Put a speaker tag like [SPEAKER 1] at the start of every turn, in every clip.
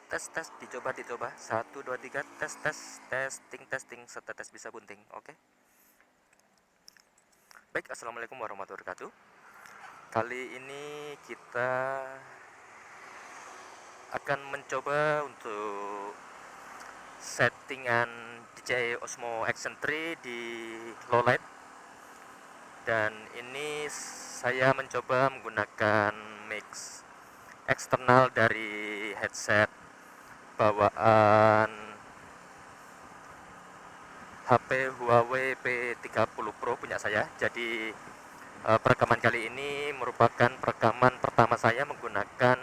[SPEAKER 1] Tes dicoba. Satu dua tiga, testing, setetes bisa bunting. Oke. Baik, assalamualaikum warahmatullahi wabarakatuh. Kali ini kita akan mencoba untuk settingan DJI Osmo Action 3 di low light. Dan ini saya mencoba menggunakan mix eksternal dari headset bawaan HP Huawei P30 Pro punya saya. Jadi perekaman kali ini merupakan perekaman pertama saya menggunakan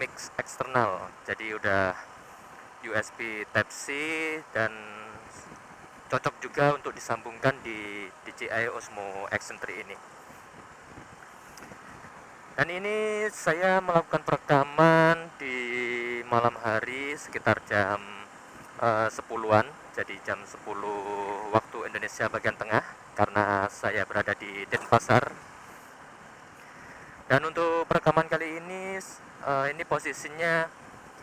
[SPEAKER 1] mix eksternal. Jadi udah USB Type-C dan cocok juga untuk disambungkan di DJI Osmo Action 3 ini. Dan ini saya melakukan perekaman di malam hari sekitar jam 10-an, jadi jam 10 waktu Indonesia bagian tengah, karena saya berada di Denpasar. Dan untuk perekaman kali ini posisinya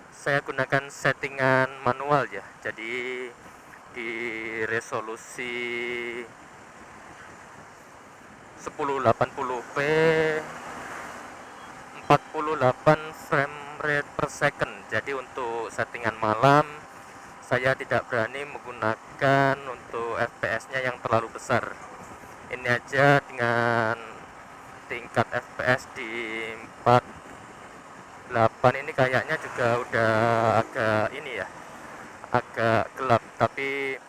[SPEAKER 1] saya gunakan settingan manual ya. Jadi di resolusi 1080p 48 frame rate per second. Jadi untuk settingan malam saya tidak berani menggunakan untuk FPS-nya yang terlalu besar. Ini aja dengan tingkat FPS di 48 ini kayaknya juga udah agak ini ya, agak gelap. Tapi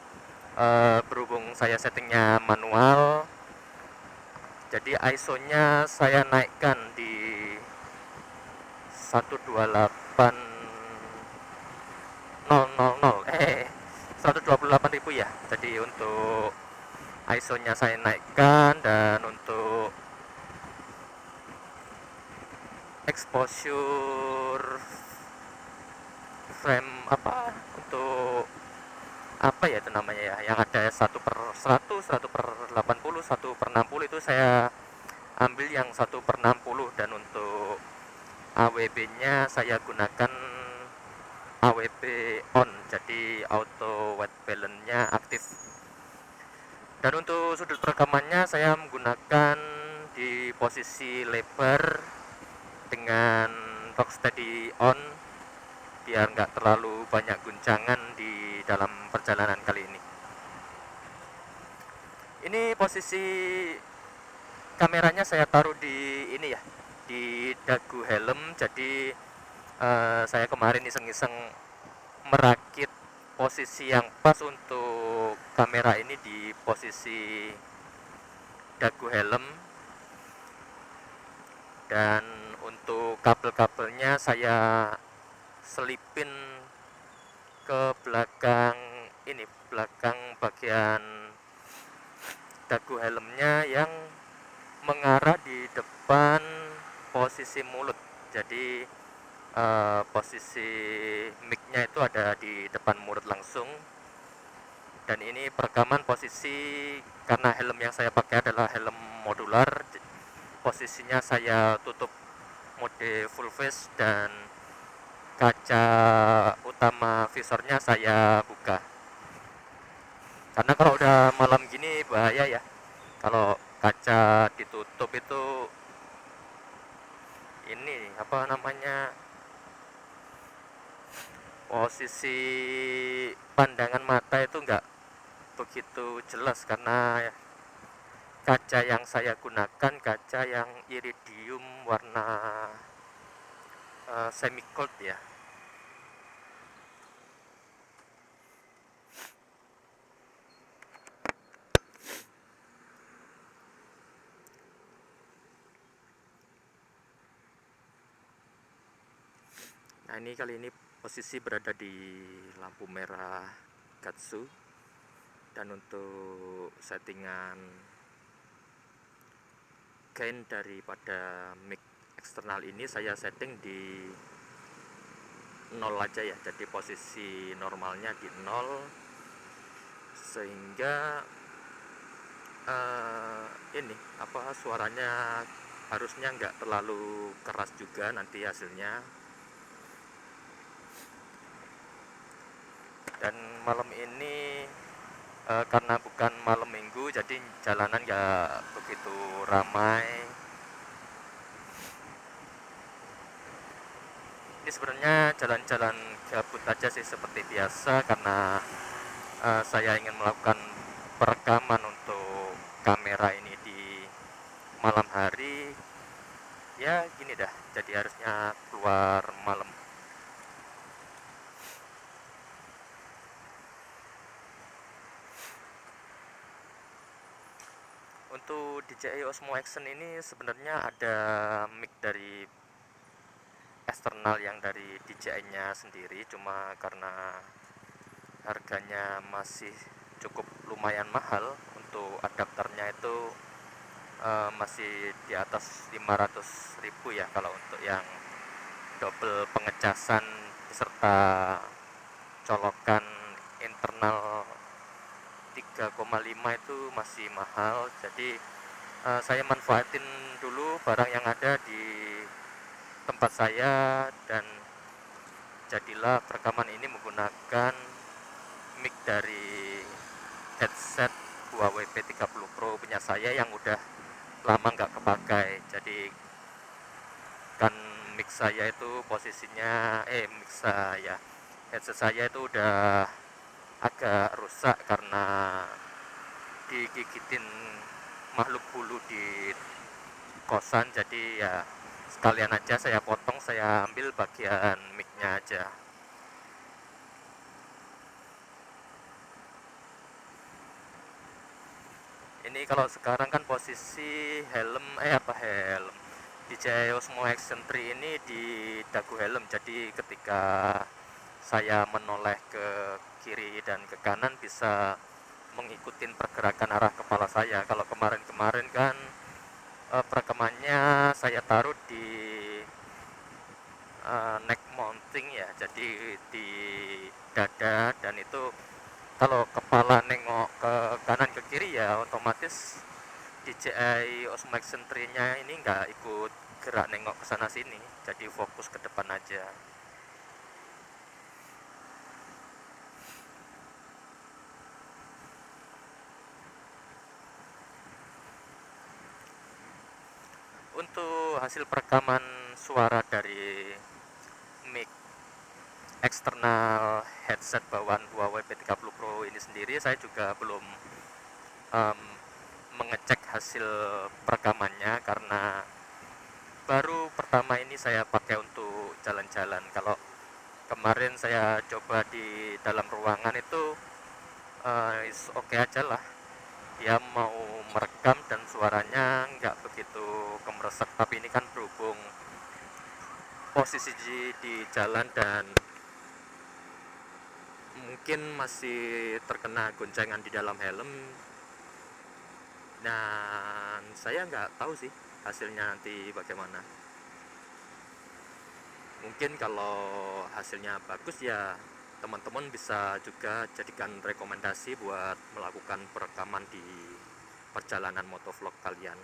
[SPEAKER 1] berhubung saya settingnya manual, jadi ISO-nya saya naikkan di 128.000 ya. Jadi untuk ISO-nya saya naikkan, dan untuk exposure frame untuk apa ya itu namanya ya, yang ada 1/100, 1/80, 1/60, itu saya ambil yang 1/60. Dan untuk AWB-nya saya gunakan AWB on, jadi auto white balance-nya aktif. Dan untuk sudut perekamannya saya menggunakan di posisi lebar dengan rocksteady on, biar nggak terlalu banyak guncangan di dalam perjalanan kali ini. Ini posisi kameranya saya taruh di ini ya, di dagu helm. Jadi saya kemarin iseng-iseng merakit posisi yang pas untuk kamera ini di posisi dagu helm. Dan untuk kabel-kabelnya saya selipin ke belakang ini, belakang bagian dagu helmnya yang mengarah di depan posisi mulut. Jadi posisi mic-nya itu ada di depan mulut langsung. Dan ini perekaman posisi, karena helm yang saya pakai adalah helm modular, posisinya saya tutup mode full face, dan kaca utama visornya saya buka. Karena kalau udah malam gini bahaya ya, kalau kaca ditutup itu ini apa namanya, posisi pandangan mata itu nggak begitu jelas, karena kaca yang saya gunakan kaca yang iridium warna semi gold ya. Nah, ini kali ini posisi berada di lampu merah Gatsu. Dan untuk settingan gain daripada mic eksternal ini saya setting di 0 aja ya. Jadi posisi normalnya di 0, sehingga ini apa, suaranya harusnya nggak terlalu keras juga nanti hasilnya. Dan malam ini karena bukan malam minggu jadi jalanan nggak begitu ramai. Ini sebenarnya jalan-jalan gabut aja sih seperti biasa karena saya ingin melakukan perekaman untuk kamera ini di malam hari. Ya gini dah, jadi harusnya keluar malam. Untuk DJI Osmo Action ini sebenarnya ada mic dari eksternal yang dari DJI-nya sendiri, cuma karena harganya masih cukup lumayan mahal untuk adapternya itu masih di atas 500.000 ya kalau untuk yang double pengecasan serta colokan internal 3,5 itu masih mahal. Jadi saya manfaatin dulu barang yang ada di tempat saya dan jadilah perekaman ini menggunakan mic dari headset Huawei P30 Pro punya saya yang udah lama nggak kepakai. Jadi kan mic saya itu posisinya mic saya headset saya itu udah agak rusak karena digigitin makhluk bulu di kosan. Jadi ya sekalian aja saya potong, saya ambil bagian micnya aja. Ini kalau sekarang kan posisi helm helm DJI Osmo Action 3 ini di dagu helm, jadi ketika saya menoleh ke kiri dan ke kanan bisa mengikuti pergerakan arah kepala saya. Kalau kemarin-kemarin kan perekamannya saya taruh di neck mounting ya, jadi di dada, dan itu kalau kepala nengok ke kanan ke kiri ya otomatis DJI Osmo Action 3-nya ini nggak ikut gerak nengok ke sana sini, jadi fokus ke depan aja. Untuk hasil perekaman suara dari mic eksternal headset bawaan Huawei P30 Pro ini sendiri, saya juga belum em, mengecek hasil perekamannya karena baru pertama ini saya pakai untuk jalan-jalan. Kalau kemarin saya coba di dalam ruangan itu is oke aja lah, dia mau merekam dan suaranya nggak begitu kemeresek. Tapi ini kan berhubung posisi di jalan dan mungkin masih terkena goncangan di dalam helm, dan saya nggak tahu sih hasilnya nanti bagaimana. Mungkin kalau hasilnya bagus ya teman-teman bisa juga jadikan rekomendasi buat melakukan perekaman di perjalanan motovlog kalian.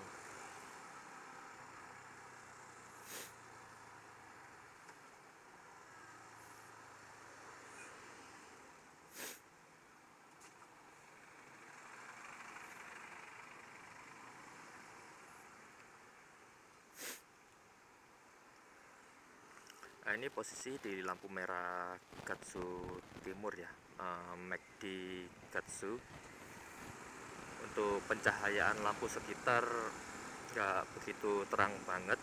[SPEAKER 1] Nah, ini posisi di lampu merah Gatsu Timur ya, McD Gatsu. Untuk pencahayaan lampu sekitar nggak begitu terang banget,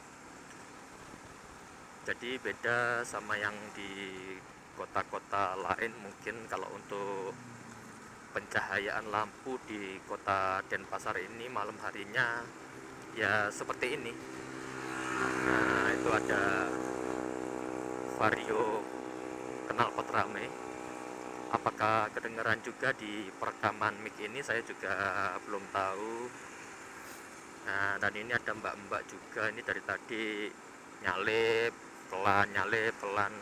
[SPEAKER 1] jadi beda sama yang di kota-kota lain. Mungkin kalau untuk pencahayaan lampu di kota Denpasar ini malam harinya ya seperti ini. Nah, itu ada Vario knalpot rame. Apakah kedengaran juga di perekaman mic ini, saya juga belum tahu. Nah, dan ini ada mbak-mbak juga, ini dari tadi nyalip pelan, nyalip pelan.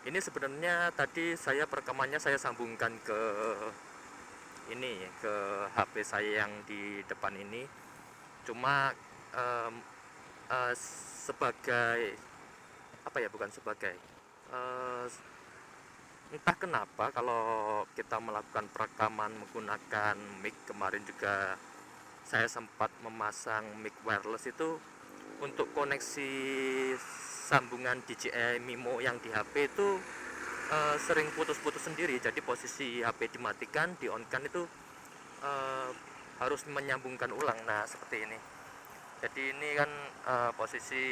[SPEAKER 1] Ini sebenarnya tadi saya perekamannya saya sambungkan ke ini, ke HP saya yang di depan ini. Cuma em, eh, sebagai apa ya, bukan sebagai, eh, entah kenapa kalau kita melakukan perekaman menggunakan mic, kemarin juga saya sempat memasang mic wireless itu untuk koneksi sambungan DJI Mimo yang di HP itu sering putus-putus sendiri. Jadi posisi HP dimatikan, di on kan itu eh, harus menyambungkan ulang. Nah seperti ini. Jadi ini kan posisi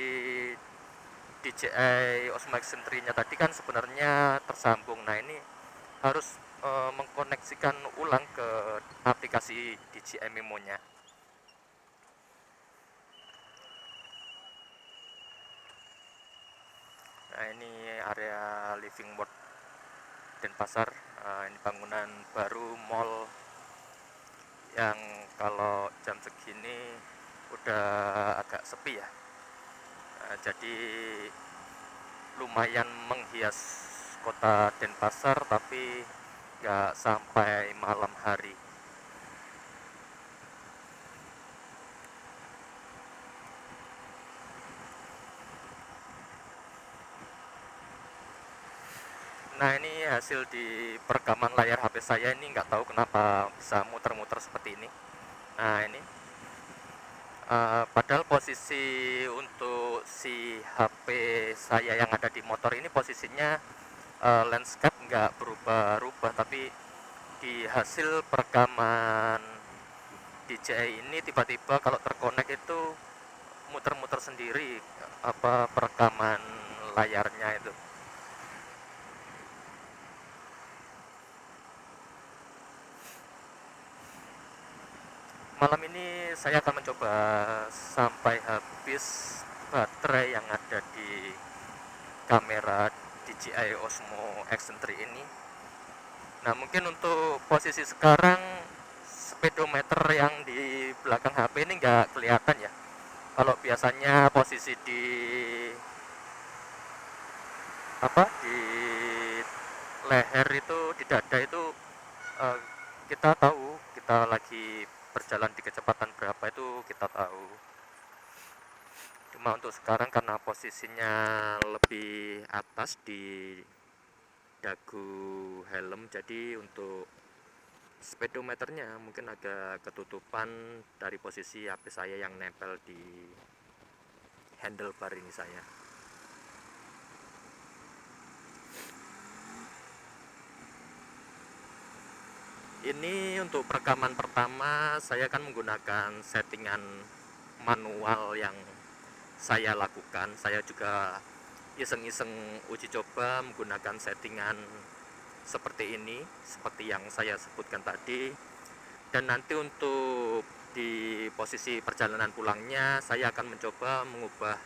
[SPEAKER 1] DJI Osmo Action 3 nya tadi kan sebenarnya tersambung. Nah ini harus mengkoneksikan ulang ke aplikasi DJI Memo nya. Nah ini area living world Denpasar. Ini bangunan baru mall yang kalau jam segini udah agak sepi ya. Jadi lumayan menghias kota Denpasar tapi nggak sampai malam hari. Nah ini hasil di perekaman layar HP saya, ini nggak tahu kenapa bisa muter-muter seperti ini. Nah ini padahal posisi untuk si HP saya yang ada di motor ini posisinya landscape nggak berubah-ubah, tapi di hasil perekaman DJI ini tiba-tiba kalau terkonek itu muter-muter sendiri apa perekaman layarnya itu. Malam ini saya akan mencoba sampai habis baterai yang ada di kamera DJI Osmo Action 3 ini. Nah mungkin untuk posisi sekarang speedometer yang di belakang HP ini nggak kelihatan ya. Kalau biasanya posisi di apa di leher itu, di dada itu eh, kita tahu kita lagi berjalan di kecepatan berapa, itu kita tahu. Cuma untuk sekarang karena posisinya lebih atas di dagu helm, jadi untuk speedometernya mungkin agak ketutupan dari posisi HP saya yang nempel di handlebar ini saya. Ini untuk perekaman pertama saya akan menggunakan settingan manual yang saya lakukan. Saya juga iseng-iseng uji coba menggunakan settingan seperti ini, seperti yang saya sebutkan tadi. Dan nanti untuk di posisi perjalanan pulangnya saya akan mencoba mengubah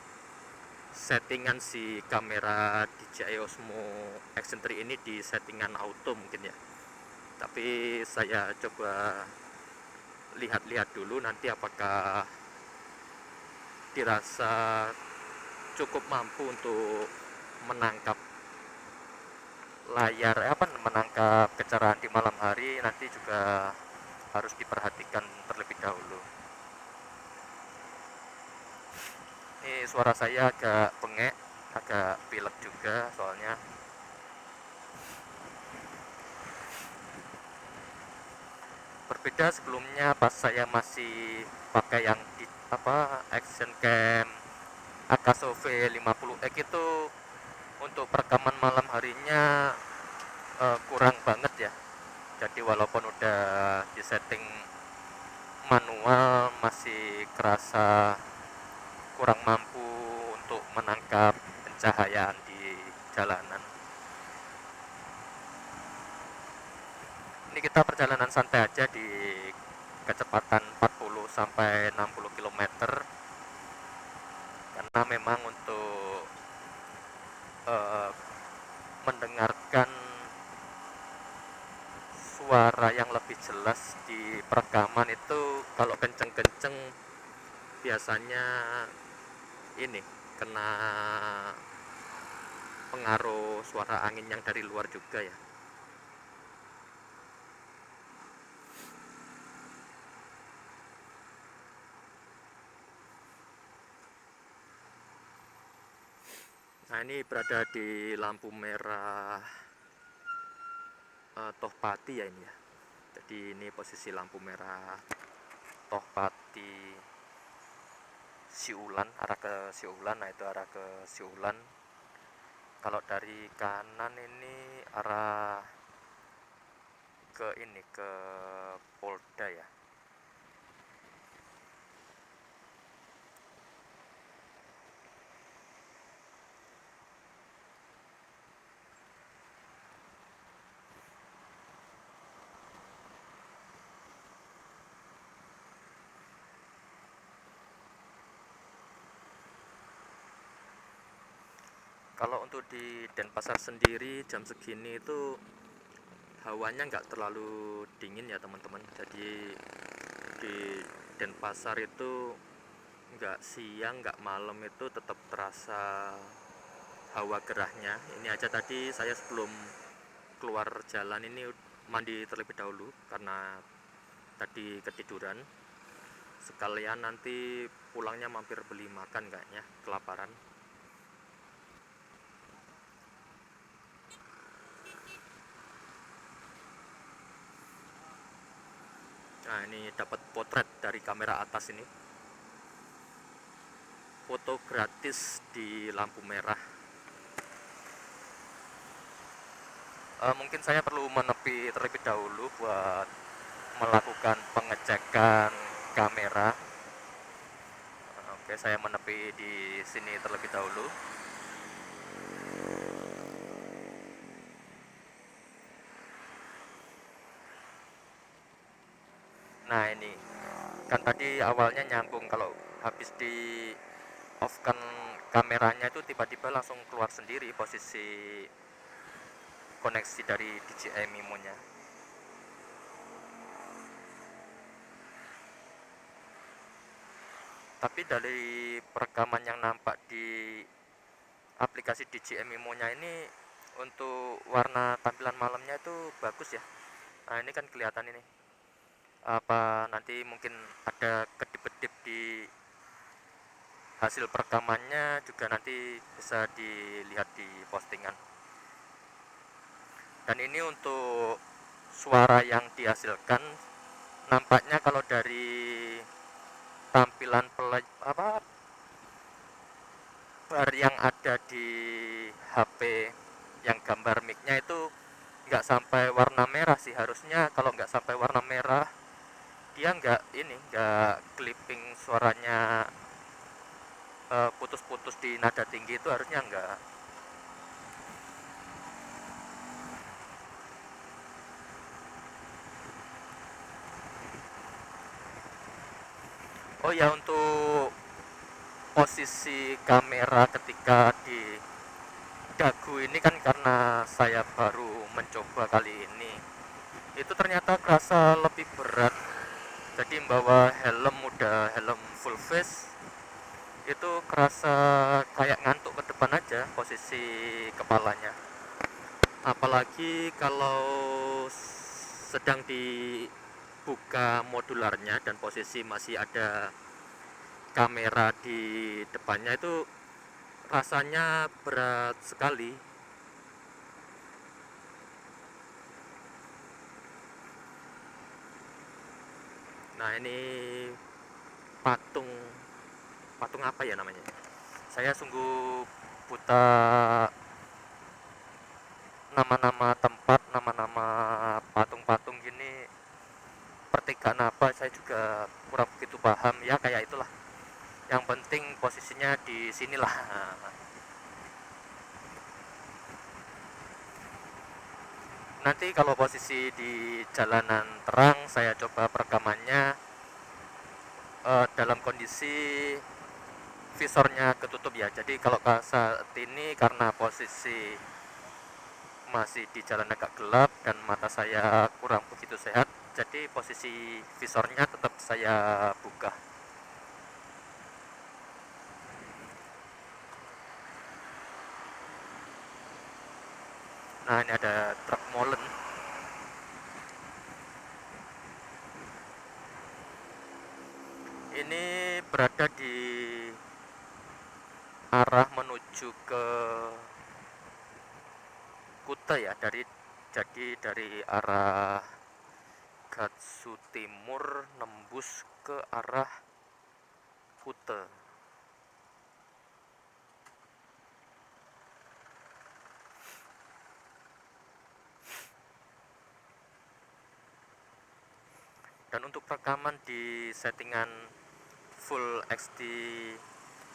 [SPEAKER 1] settingan si kamera DJI Osmo Action 3 ini di settingan auto mungkin ya. Tapi saya coba lihat-lihat dulu nanti apakah dirasa cukup mampu untuk menangkap layar menangkap kecerahan di malam hari. Nanti juga harus diperhatikan terlebih dahulu. Ini suara saya agak bengek, agak pilek juga soalnya. Berbeda sebelumnya pas saya masih pakai yang di action cam Akaso V50X itu, untuk perekaman malam harinya kurang banget ya. Jadi walaupun udah disetting manual masih kerasa kurang mampu untuk menangkap pencahayaan di jalanan. Ini kita perjalanan santai aja di kecepatan 40 sampai 60 km, karena memang untuk eh, mendengarkan suara yang lebih jelas di perekaman itu kalau kenceng-kenceng biasanya ini kena pengaruh suara angin yang dari luar juga ya. Nah, ini berada di lampu merah Tohpati ya ini ya. Jadi ini posisi lampu merah Tohpati Siulan, arah ke Siulan. Nah, itu arah ke Siulan. Kalau dari kanan ini arah ke ini, ke Polda ya. Kalau untuk di Denpasar sendiri jam segini itu hawanya nggak terlalu dingin ya teman-teman. Jadi di Denpasar itu nggak siang nggak malam itu tetap terasa hawa gerahnya. Ini aja tadi saya sebelum keluar jalan ini mandi terlebih dahulu karena tadi ketiduran. Sekalian nanti pulangnya mampir beli makan kayaknya, kelaparan. Nah, ini dapat potret dari kamera atas ini. Foto gratis di lampu merah. Mungkin saya perlu menepi terlebih dahulu buat melakukan pengecekan kamera. Oke, saya menepi di sini terlebih dahulu. Nah, ini kan tadi awalnya nyambung, kalau habis di off kan kameranya itu tiba-tiba langsung keluar sendiri posisi koneksi dari DJI Mimo-nya. Tapi dari perekaman yang nampak di aplikasi DJI Mimo-nya ini, untuk warna tampilan malamnya itu bagus ya. Nah, ini kan kelihatan ini. Apa nanti mungkin ada kedip-kedip di hasil perekamannya juga nanti bisa dilihat di postingan. Dan ini untuk suara yang dihasilkan, nampaknya kalau dari tampilan bar yang ada di HP yang gambar mic-nya itu nggak sampai warna merah sih. Harusnya kalau nggak sampai warna merah dia nggak clipping suaranya, putus-putus di nada tinggi, itu harusnya nggak. Oh ya, untuk posisi kamera ketika di dagu ini kan karena saya baru mencoba kali ini, itu ternyata kerasa lebih berat. Jadi membawa helm, udah helm full face, itu kerasa kayak ngantuk ke depan aja posisi kepalanya. Apalagi kalau sedang dibuka modularnya dan posisi masih ada kamera di depannya, itu rasanya berat sekali. Nah, ini patung patung apa ya namanya? Saya sungguh buta nama-nama tempat, nama-nama patung-patung gini. Pertigaan apa saya juga kurang begitu paham ya, kayak itulah. Yang penting posisinya di sinilah. Nanti kalau posisi di jalanan terang saya coba perekamannya dalam kondisi visornya ketutup ya. Jadi kalau saat ini karena posisi masih di jalan agak gelap dan mata saya kurang begitu sehat, jadi posisi visornya tetap saya buka. Nah, ini ada truk molen. Ini berada di arah menuju ke Kute ya, dari arah Gatsu Timur nembus ke arah Kute. Dan untuk rekaman di settingan full XT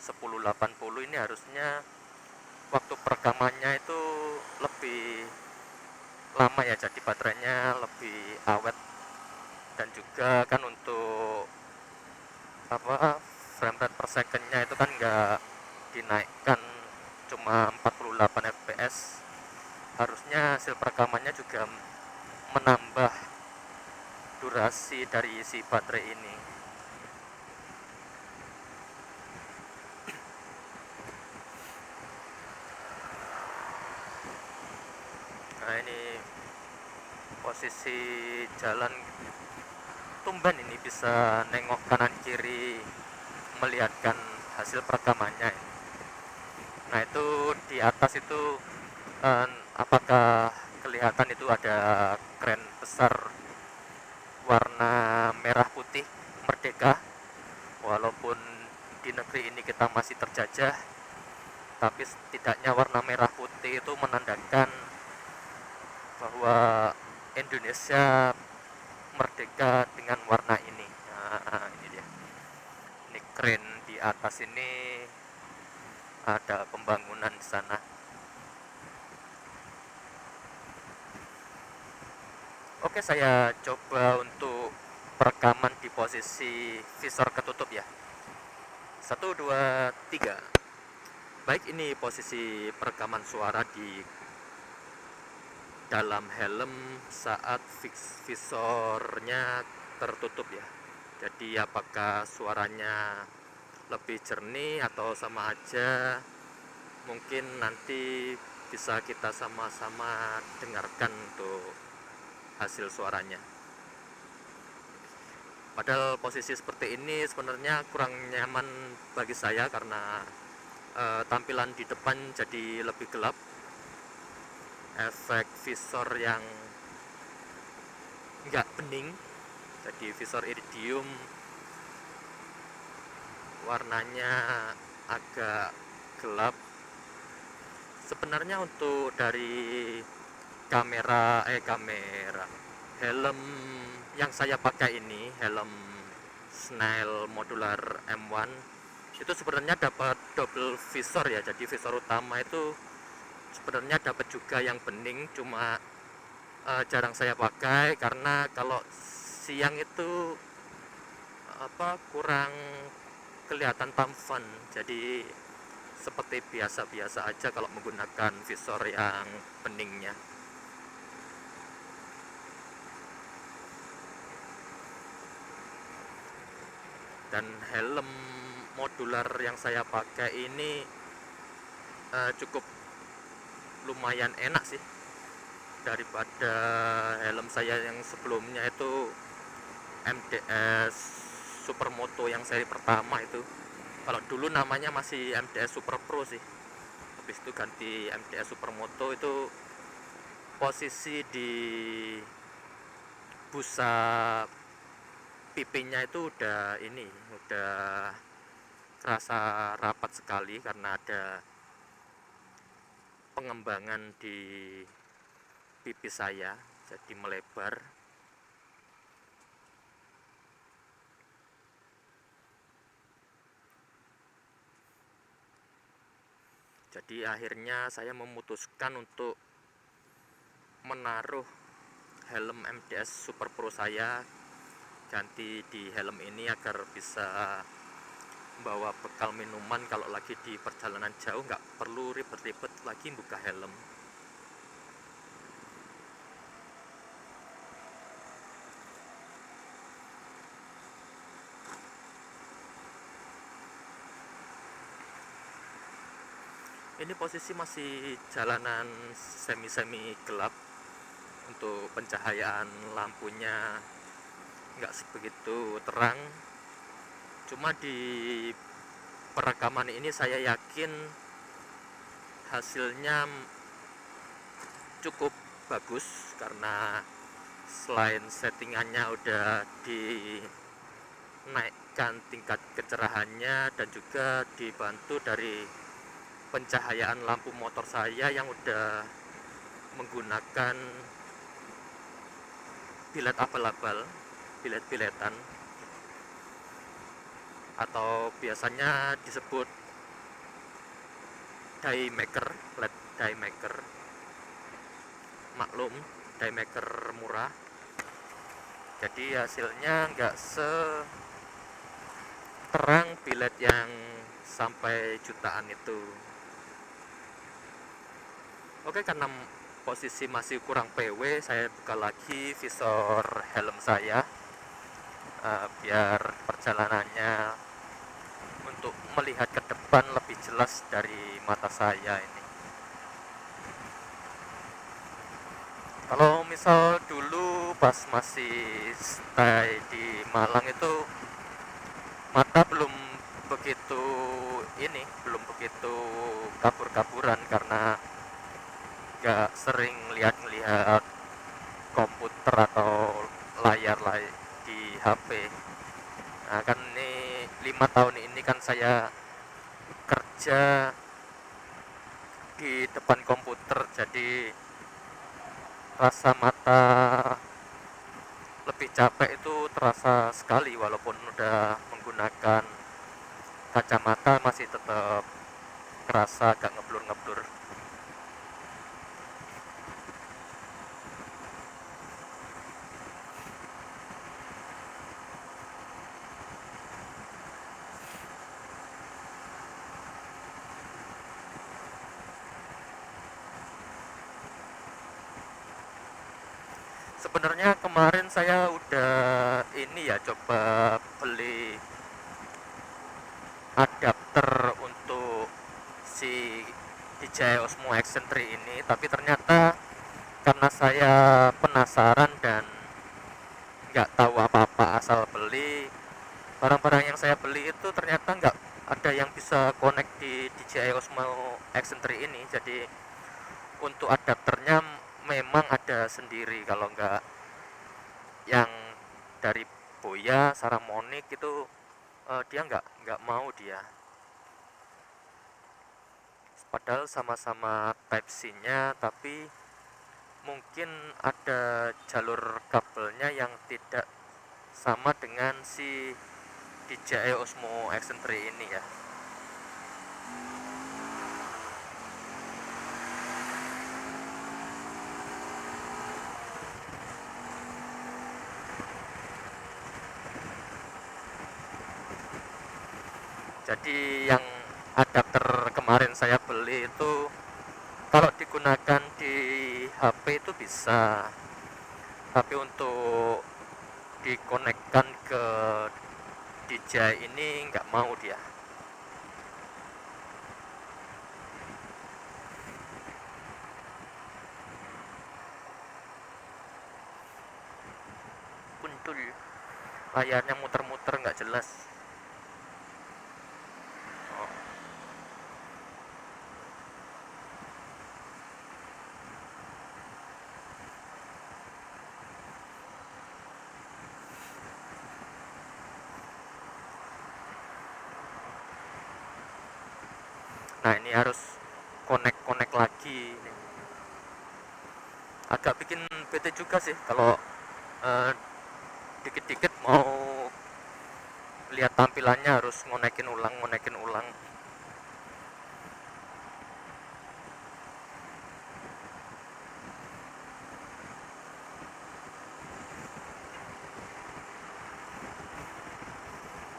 [SPEAKER 1] 1080 ini harusnya waktu perekamannya itu lebih lama ya, jadi baterainya lebih awet. Dan juga kan untuk frame rate per secondnya itu kan nggak dinaikkan, cuma 48 fps. Harusnya hasil perekamannya juga menambah durasi dari si baterai ini. Nah, ini posisi jalan, tumben ini bisa nengok kanan kiri melihatkan hasil perekamannya. Nah, itu di atas itu apakah kelihatan itu ada kren besar warna merah putih merdeka. Walaupun di negeri ini kita masih terjajah, tapi setidaknya warna merah putih itu menandakan bahwa Indonesia merdeka dengan warna ini. Nah, ini dia. Ini keren di atas ini, ada pembangunan di sana. Oke, saya coba untuk perekaman di posisi visor ketutup ya. Satu, dua, tiga. Baik, ini posisi perekaman suara di dalam helm saat visornya tertutup ya. Jadi apakah suaranya lebih jernih atau sama aja, mungkin nanti bisa kita sama-sama dengarkan untuk hasil suaranya. Padahal posisi seperti ini sebenarnya kurang nyaman bagi saya karena tampilan di depan jadi lebih gelap, efek visor yang nggak bening, jadi visor iridium warnanya agak gelap. Sebenarnya untuk dari kamera helm yang saya pakai ini, helm Snail Modular M1, itu sebenarnya dapat double visor ya. Jadi visor utama itu sebenarnya dapat juga yang bening, cuma jarang saya pakai karena kalau siang itu kurang kelihatan tampan. Jadi seperti biasa-biasa aja kalau menggunakan visor yang beningnya. Dan helm modular yang saya pakai ini cukup lumayan enak sih daripada helm saya yang sebelumnya itu MDS Supermoto yang seri pertama itu. Kalau dulu namanya masih MDS Super Pro sih, habis itu ganti MDS Supermoto. Itu posisi di busa pipinya itu udah terasa rapat sekali karena ada pengembangan di pipi saya, jadi melebar. Jadi akhirnya saya memutuskan untuk menaruh helm MDS Super Pro saya ganti di helm ini agar bisa bawa bekal minuman kalau lagi di perjalanan jauh, nggak perlu ribet-ribet lagi buka helm. Ini posisi masih jalanan semi-semi gelap, untuk pencahayaan lampunya nggak sebegitu terang, cuma di perekaman ini saya yakin hasilnya cukup bagus karena selain settingannya udah dinaikkan tingkat kecerahannya dan juga dibantu dari pencahayaan lampu motor saya yang udah menggunakan bilet abal-abal, bilet-biletan, atau biasanya disebut die maker, LED die maker. Maklum, die maker murah, jadi hasilnya nggak seterang bilet yang sampai jutaan itu. Oke, karena posisi masih kurang PW, saya buka lagi visor helm saya, biar perjalanannya untuk melihat ke depan lebih jelas dari mata saya ini. Kalau misal dulu pas masih stay di Malang itu mata belum begitu kabur-kaburan karena nggak sering lihat komputer atau layar di HP. Nah kan ini 5 tahun ini kan saya kerja di depan komputer, jadi rasa mata lebih capek itu terasa sekali, walaupun udah menggunakan kacamata masih tetap kerasa agak ngeblur-ngeblur. Sebenarnya kemarin saya udah ini ya, coba beli adapter untuk si DJI Osmo Action 3 ini, tapi ternyata karena saya penasaran dan nggak tahu apa-apa asal beli, barang-barang yang saya beli itu ternyata nggak ada yang bisa connect di DJI Osmo Action 3 ini. Jadi untuk adapternya memang ada sendiri, kalau nggak yang dari Boya, Saramonic itu dia nggak mau dia. Padahal sama-sama Type C-nya, tapi mungkin ada jalur kabelnya yang tidak sama dengan si DJI Osmo Action 3 ini ya. Jadi yang adapter kemarin saya beli itu kalau digunakan di HP itu bisa, tapi untuk dikonekkan ke DJI ini nggak mau dia. Puntul, layarnya muter-muter nggak jelas. Oh. Nah ini harus connect lagi. Agak bikin bete juga sih kalau eh, dikit-dikit mau lihat tampilannya harus ngonekin ulang.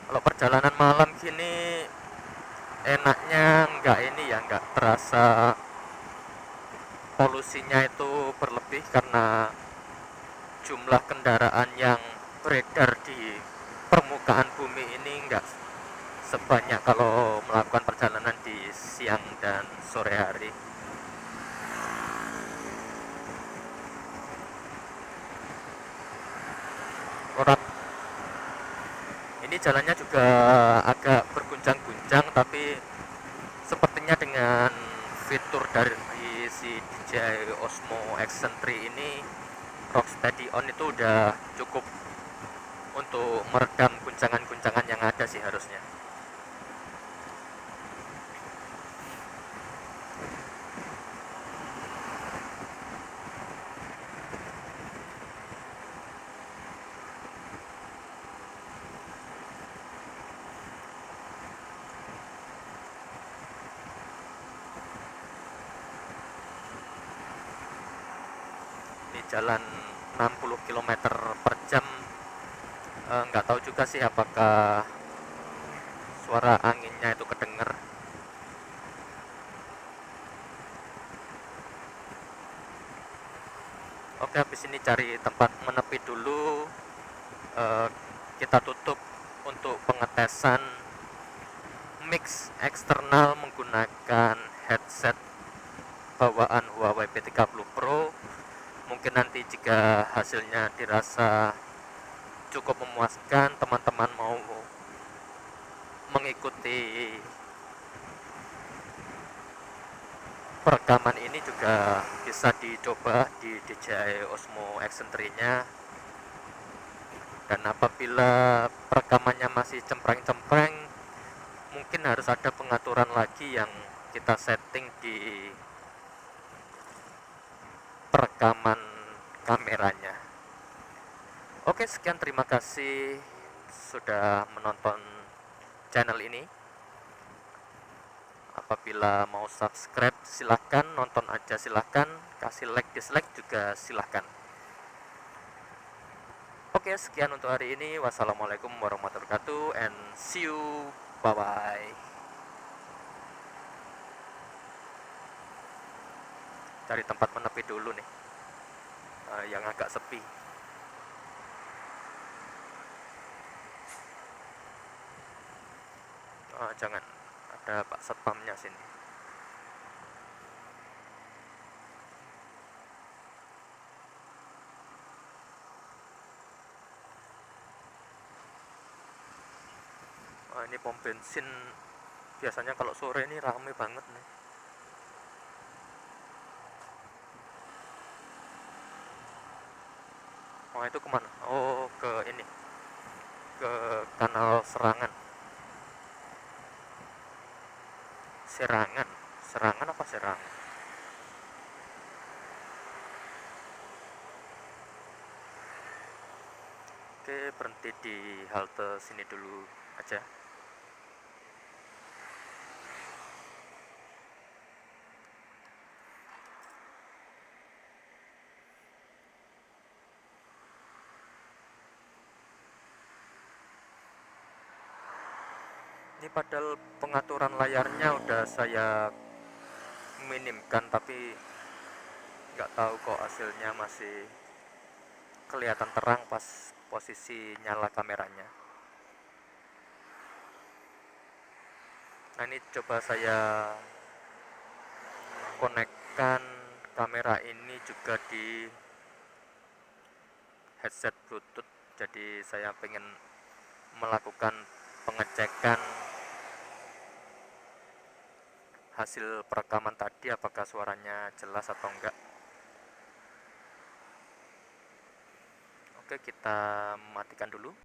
[SPEAKER 1] Kalau perjalanan malam gini enaknya nggak terasa polusinya itu berlebih karena jumlah kendaraan yang beredar di permukaan bumi ini nggak sebanyak kalau melakukan perjalanan di siang dan sore hari. Orang ini jalannya juga agak berguncang-guncang kencang, tapi sepertinya dengan fitur dari si DJI Osmo Action 3 ini, Rocksteady On itu udah cukup untuk meredam guncangan-guncangan yang ada sih harusnya. Ini jalan 60 km per jam. Nggak tahu juga sih apakah suara anginnya itu kedenger. Oke, habis ini cari tempat menepi dulu. Eh, kita tutup untuk pengetesan mix eksternal menggunakan headset bawaan Huawei P30 Pro. Mungkin nanti jika hasilnya dirasa cukup memuaskan, teman-teman mau mengikuti perekaman ini juga bisa dicoba di DJI Osmo Action 3-nya. Dan apabila perekamannya masih cempreng-cempreng, mungkin harus ada pengaturan lagi yang kita setting di perekaman kameranya. Oke, sekian, terima kasih sudah menonton channel ini. Apabila mau subscribe silahkan, nonton aja silahkan, kasih like dislike juga silahkan. Oke, sekian untuk hari ini. Wassalamualaikum warahmatullahi wabarakatuh, and see you, bye bye. Cari tempat menepi dulu nih, yang agak sepi. Jangan, ada Pak Satpamnya sini. Ini pom bensin, biasanya kalau sore ini rame banget nih. Oh, itu kemana? Oh, ke ini, ke kanal Serangan. Serangan, Serangan apa Serangan? Oke, berhenti di halte sini dulu aja. Ini padahal pengaturan layarnya udah saya minimkan, tapi nggak tahu kok hasilnya masih kelihatan terang pas posisi nyala kameranya. Nah, ini coba saya konekkan kamera ini juga di headset Bluetooth. Jadi saya pengen melakukan pengecekan hasil perekaman tadi, apakah suaranya jelas atau enggak. Oke, kita matikan dulu.